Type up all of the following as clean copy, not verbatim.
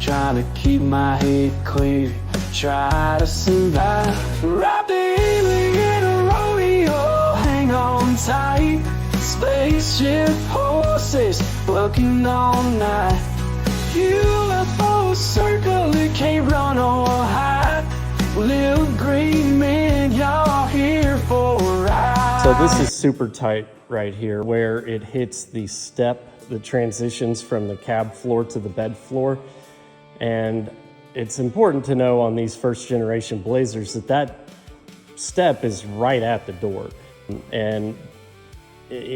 trying to keep my head clear, try to survive. Ride daily in a rodeo, hang on tight. Spaceship horses working all night. UFO circle, it can't run or hide. Little green men, y'all here for a ride. So this is super tight right here, where it hits the step that transitions from the cab floor to the bed floor. And it's important to know on these first generation Blazers that step is right at the door. And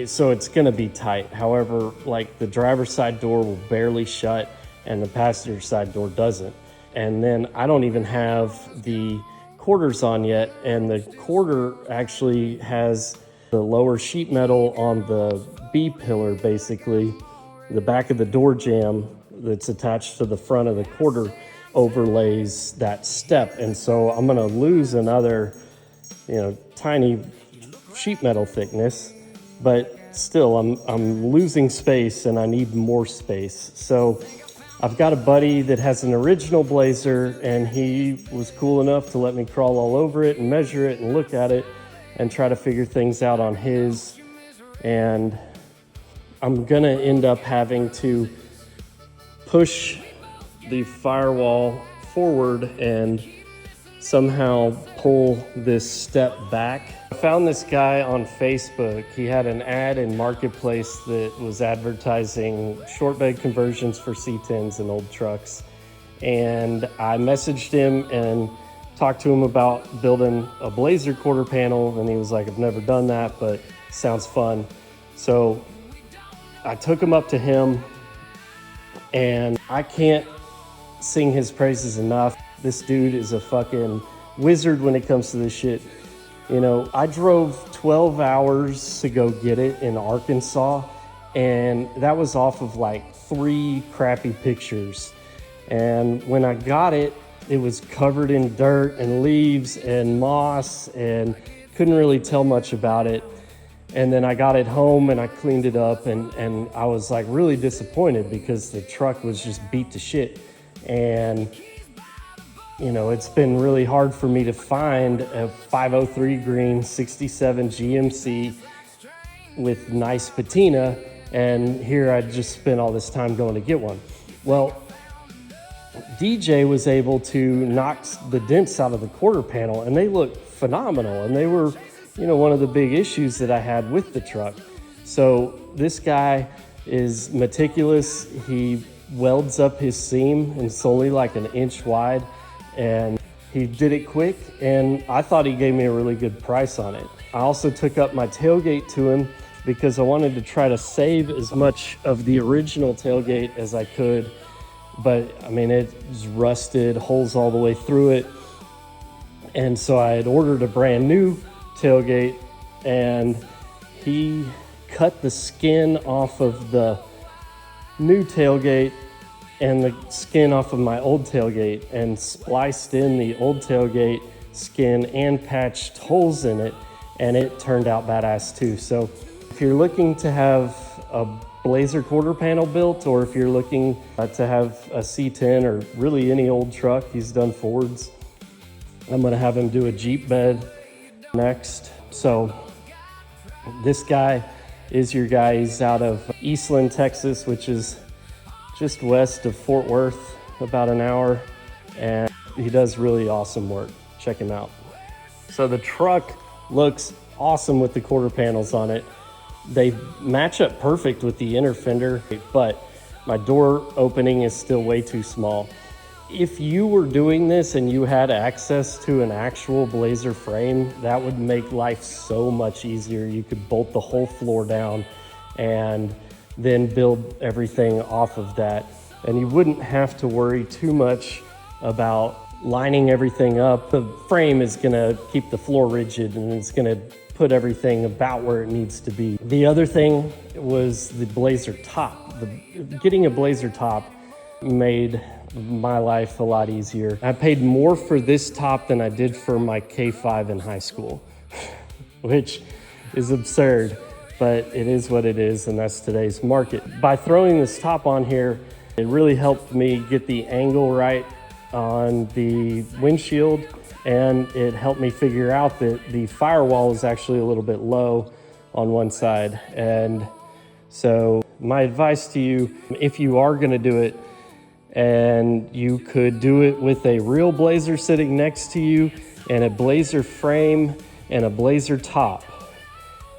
so it's gonna be tight. However, like the driver's side door will barely shut and the passenger side door doesn't. And then I don't even have the quarters on yet. And the quarter actually has the lower sheet metal on the B pillar, basically. The back of the door jamb that's attached to the front of the quarter overlays that step. And so I'm gonna lose another, tiny sheet metal thickness, but still I'm losing space and I need more space. So I've got a buddy that has an original Blazer and he was cool enough to let me crawl all over it and measure it and look at it and try to figure things out on his. And I'm gonna end up having to push the firewall forward and somehow pull this step back. I found this guy on Facebook. He had an ad in Marketplace that was advertising short bed conversions for C10s and old trucks. And I messaged him and talked to him about building a Blazer quarter panel. And he was like, I've never done that, but sounds fun. So I took him up to him and I can't sing his praises enough. This dude is a fucking wizard when it comes to this shit. I drove 12 hours to go get it in Arkansas, and that was off of like 3 crappy pictures. And when I got it, it was covered in dirt and leaves and moss and couldn't really tell much about it. And then I got it home and I cleaned it up and I was like really disappointed because the truck was just beat to shit. And it's been really hard for me to find a 503 green 67 GMC with nice patina. And here I just spent all this time going to get one. Well, DJ was able to knock the dents out of the quarter panel and they look phenomenal. And they were, one of the big issues that I had with the truck. So this guy is meticulous. He welds up his seam and it's only like an inch wide. And he did it quick, and I thought he gave me a really good price on it. I also took up my tailgate to him because I wanted to try to save as much of the original tailgate as I could. But it's rusted, holes all the way through it. And so I had ordered a brand new tailgate, and he cut the skin off of the new tailgate and the skin off of my old tailgate and spliced in the old tailgate skin and patched holes in it, and it turned out badass too. So if you're looking to have a Blazer quarter panel built, or if you're looking to have a C10 or really any old truck, he's done Fords. I'm gonna have him do a Jeep bed next. So this guy is your guy. He's out of Eastland, Texas, which is just west of Fort Worth, about an hour, and he does really awesome work. Check him out. So the truck looks awesome with the quarter panels on it. They match up perfect with the inner fender, but my door opening is still way too small. If you were doing this and you had access to an actual Blazer frame, that would make life so much easier. You could bolt the whole floor down and then build everything off of that. And you wouldn't have to worry too much about lining everything up. The frame is gonna keep the floor rigid and it's gonna put everything about where it needs to be. The other thing was the Blazer top. Getting a Blazer top made my life a lot easier. I paid more for this top than I did for my K5 in high school, which is absurd. But it is what it is, and that's today's market. By throwing this top on here, It really helped me get the angle right on the windshield, and it helped me figure out that the firewall is actually a little bit low on one side. And so my advice to you, if you are gonna do it, and you could do it with a real Blazer sitting next to you and a Blazer frame and a Blazer top,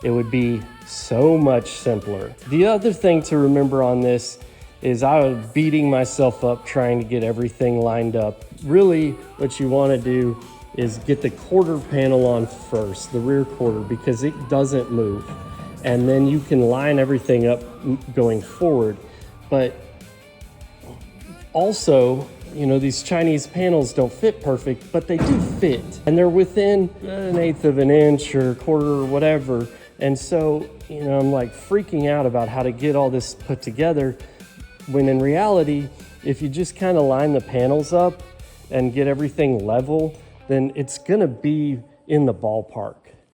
it would be so much simpler. The other thing to remember on this is I was beating myself up trying to get everything lined up. Really, what you want to do is get the quarter panel on first, the rear quarter, because it doesn't move. And then you can line everything up going forward. But also, you know, these Chinese panels don't fit perfect, but they do fit. And they're within 1/8 of an inch or a quarter or whatever. And so, you know, I'm like freaking out about how to get all this put together, when in reality, if you just kind of line the panels up and get everything level, then it's gonna be in the ballpark.